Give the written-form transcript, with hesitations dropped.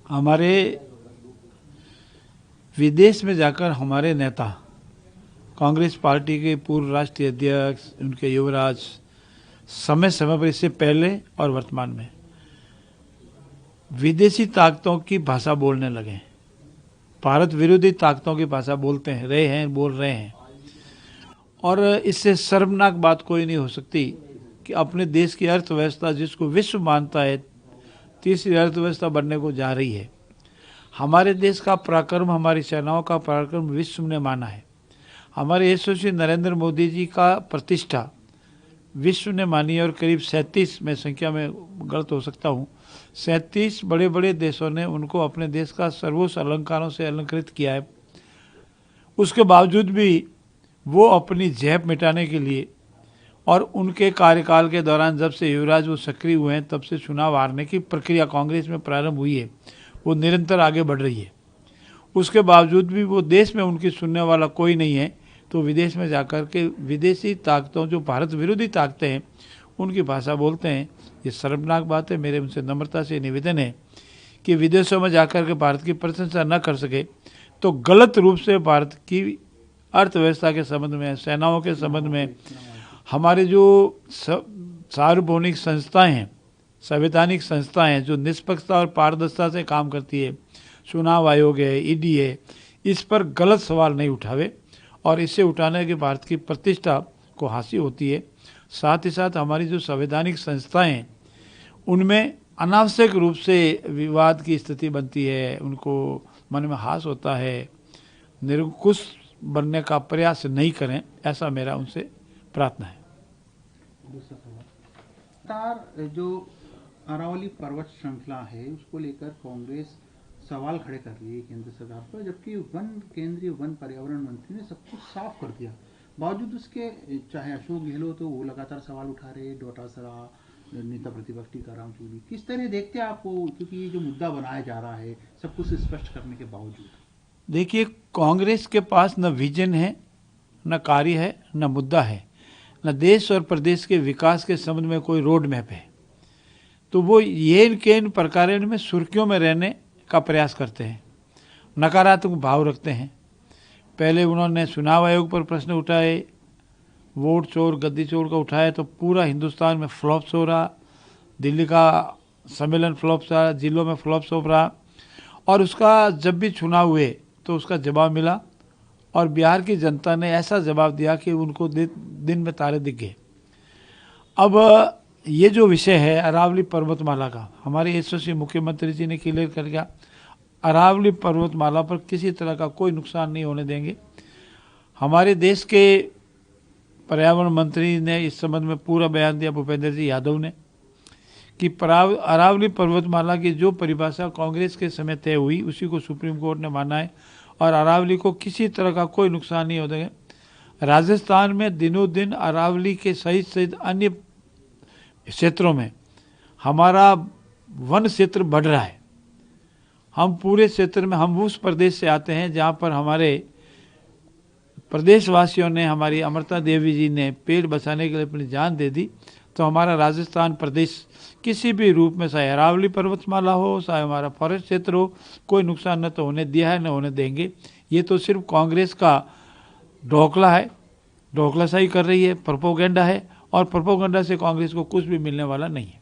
हमारे विदेश में जाकर हमारे नेता, कांग्रेस पार्टी के पूर्व राष्ट्रीय अध्यक्ष, उनके युवराज समय समय पर, इससे पहले और वर्तमान में, विदेशी ताकतों की भाषा बोलने लगे। भारत विरोधी ताकतों की भाषा बोलते हैं, बोल रहे हैं। और इससे शर्मनाक बात कोई नहीं हो सकती कि अपने देश की अर्थव्यवस्था, जिसको विश्व मानता है, तीसरी अर्थव्यवस्था बनने को जा रही है। हमारे देश का पराक्रम, हमारी सेनाओं का पराक्रम विश्व ने माना है। हमारे यशस्वी नरेंद्र मोदी जी का प्रतिष्ठा विश्व ने मानी है। और करीब 37, मैं संख्या में गलत हो सकता हूँ, 37 बड़े बड़े देशों ने उनको अपने देश का सर्वोच्च अलंकारों से अलंकृत किया है। उसके बावजूद भी वो अपनी झेप मिटाने के लिए, और उनके कार्यकाल के दौरान जब से युवराज वो सक्रिय हुए हैं, तब से चुनाव हारने की प्रक्रिया कांग्रेस में प्रारंभ हुई है, वो निरंतर आगे बढ़ रही है। उसके बावजूद भी वो देश में उनकी सुनने वाला कोई नहीं है, तो विदेश में जाकर के विदेशी ताकतों, जो भारत विरोधी ताकतें हैं, उनकी भाषा बोलते हैं। ये शर्मनाक बात है। मेरे उनसे नम्रता से निवेदन है कि विदेशों में जाकर के भारत की प्रशंसा न कर सके तो गलत रूप से भारत की अर्थव्यवस्था के संबंध में, सेनाओं के संबंध में, हमारे जो सार्वभौमिक संस्थाएं हैं, संवैधानिक संस्थाएं हैं, जो निष्पक्षता और पारदर्शिता से काम करती है, चुनाव आयोग है, ईडी है, इस पर गलत सवाल नहीं उठावे। और इससे उठाने के भारत की प्रतिष्ठा को हासिल होती है। साथ ही साथ हमारी जो संवैधानिक संस्थाएं हैं, उनमें अनावश्यक रूप से विवाद की स्थिति बनती है, उनको मन में हास होता है। निरंकुश बनने का प्रयास नहीं करें, ऐसा मेरा उनसे प्रार्थना है। जो अरावली पर्वत श्रृंखला है, उसको लेकर कांग्रेस सवाल खड़े कर रही है केंद्र सरकार पर, जबकि केंद्रीय वन पर्यावरण मंत्री ने सब कुछ साफ कर दिया। बावजूद उसके चाहे अशोक गहलोत तो वो लगातार सवाल उठा रहे, डोटासरा, नेता प्रतिपक्ष टीकाराम जूली, किस तरह देखते हैं आपको, क्योंकि ये जो मुद्दा बनाया जा रहा है सब कुछ स्पष्ट करने के बावजूद? देखिए, कांग्रेस के पास न विजन है, न कार्य है, न मुद्दा है, न देश और प्रदेश के विकास के संबंध में कोई रोड मैप है। तो वो ये इनके इन प्रकार में सुर्खियों में रहने का प्रयास करते हैं, नकारात्मक भाव रखते हैं। पहले उन्होंने चुनाव आयोग पर प्रश्न उठाए, वोट चोर, गद्दी चोर का उठाया, तो पूरा हिंदुस्तान में फ्लॉप्स हो रहा, दिल्ली का सम्मेलन फ्लॉप्स रहा, जिलों में फ्लॉप्स हो रहा। और उसका जब भी चुनाव हुए तो उसका जवाब मिला, और बिहार की जनता ने ऐसा जवाब दिया कि उनको दिन में तारे दिख गए। अब ये जो विषय है अरावली पर्वतमाला का, हमारे यशस्वी मुख्यमंत्री जी ने क्लियर कर दिया, अरावली पर्वतमाला पर किसी तरह का कोई नुकसान नहीं होने देंगे। हमारे देश के पर्यावरण मंत्री ने इस संबंध में पूरा बयान दिया, भूपेंद्र जी यादव ने, कि अरावली पर्वतमाला की जो परिभाषा कांग्रेस के समय तय हुई, उसी को सुप्रीम कोर्ट ने माना है, और अरावली को किसी तरह का कोई नुकसान नहीं होगा। राजस्थान में दिनों दिन अरावली के सहित अन्य क्षेत्रों में हमारा वन क्षेत्र बढ़ रहा है। हम पूरे क्षेत्र में, हम उस प्रदेश से आते हैं जहाँ पर हमारे प्रदेशवासियों ने, हमारी अमृता देवी जी ने पेड़ बचाने के लिए अपनी जान दे दी। तो हमारा राजस्थान प्रदेश किसी भी रूप में, चाहे अरावली पर्वतमाला हो, चाहे हमारा फॉरेस्ट क्षेत्र हो, कोई नुकसान न तो होने दिया है, न होने देंगे। ये तो सिर्फ कांग्रेस का ढोकला है, ढोकलाशाही कर रही है, प्रोपोगेंडा है, और प्रोपोगेंडा से कांग्रेस को कुछ भी मिलने वाला नहीं है।